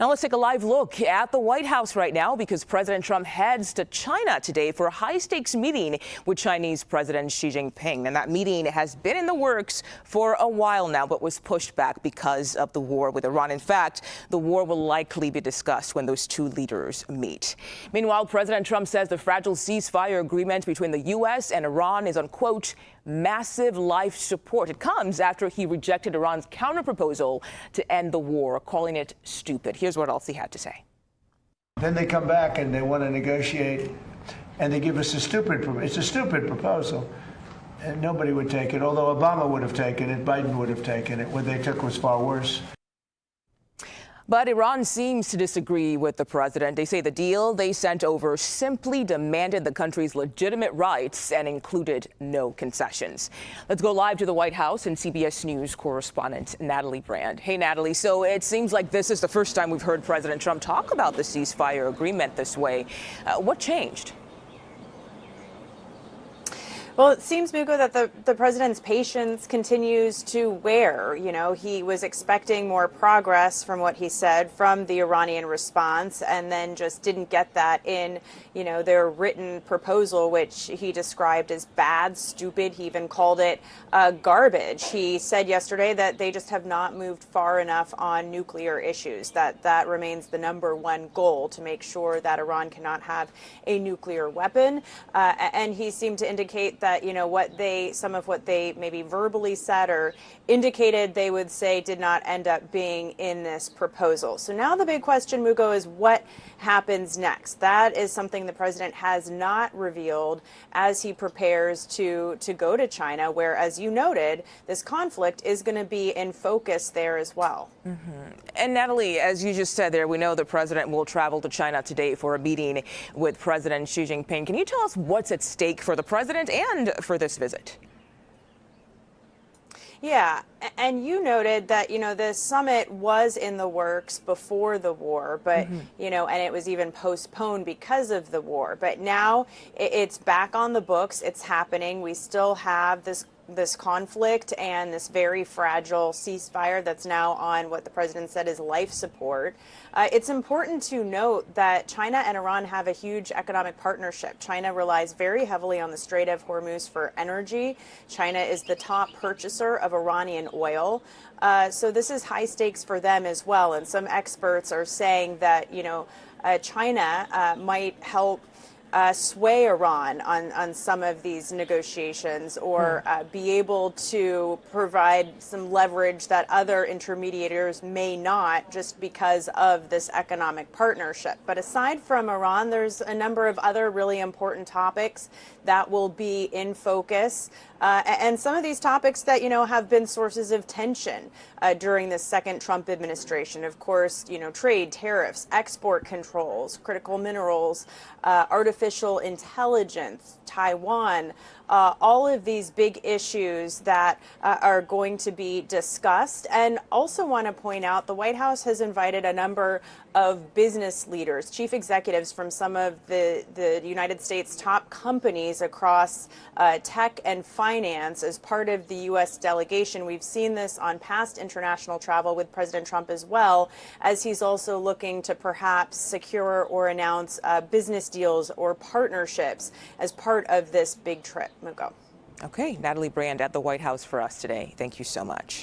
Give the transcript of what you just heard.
Now let's take a live look at the White House right now because President Trump heads to China today for a high-stakes meeting with Chinese President Xi Jinping. And that meeting has been in the works for a while now, but was pushed back because of the war with Iran. In fact, the war will likely be discussed when those two leaders meet. Meanwhile, President Trump says the fragile ceasefire agreement between the U.S. and Iran is on, quote, massive life support. It comes after he rejected Iran's counterproposal to end the war, calling it stupid. Here's what else he had to say. Then they come back and they want to negotiate, and they give us a stupid proposal. And nobody would take it, although Obama would have taken it, Biden would have taken it. What they took was far worse. But Iran seems to disagree with the president. They say the deal they sent over simply demanded the country's legitimate rights and included no concessions. Let's go live to the White House and CBS News correspondent Natalie Brand. Hey, Natalie. So it seems like this is the first time we've heard President Trump talk about the ceasefire agreement this way. What changed? Well, it seems, Mugo, that the president's patience continues to wear. You know, he was expecting more progress from what he said from the Iranian response and then just didn't get that in, you know, their written proposal, which he described as bad, stupid. He even called it garbage. He said yesterday that they just have not moved far enough on nuclear issues, that remains the #1 goal, to make sure that Iran cannot have a nuclear weapon. And he seemed to indicate that, you know, some of what they maybe verbally said or indicated they would say did not end up being in this proposal. So now the big question, Mugo, is what happens next? That is something the president has not revealed as he prepares to go to China, where, as you noted, this conflict is going to be in focus there as well. And Natalie, as you just said there, we know the president will travel to China today for a meeting with President Xi Jinping. Can you tell us what's at stake for the president and for this visit? Yeah, and you noted that, you know, this summit was in the works before the war, but, you know, and it was even postponed because of the war. But now it's back on the books. It's happening. We still have this conflict and this very fragile ceasefire that's now on what the president said is life support. It's important to note that China and Iran have a huge economic partnership. China relies very heavily on the Strait of Hormuz for energy. China is the top purchaser of Iranian oil. So this is high stakes for them as well. And some experts are saying that, you know, China might help sway Iran on some of these negotiations, or be able to provide some leverage that other intermediators may not, just because of this economic partnership. But aside from Iran, there's a number of other really important topics that will be in focus. And some of these topics that, you know, have been sources of tension during the second Trump administration. Of course, you know, trade, tariffs, export controls, critical minerals, artificial intelligence, Taiwan, all of these big issues that are going to be discussed. And also want to point out, the White House has invited a number of business leaders, chief executives from some of the United States top companies across tech and finance as part of the U.S. delegation. We've seen this on past international travel with President Trump as well, as he's also looking to perhaps secure or announce business deals or partnerships as part of this big trip. Mugo. Okay, Natalie Brand at the White House for us today. Thank you so much.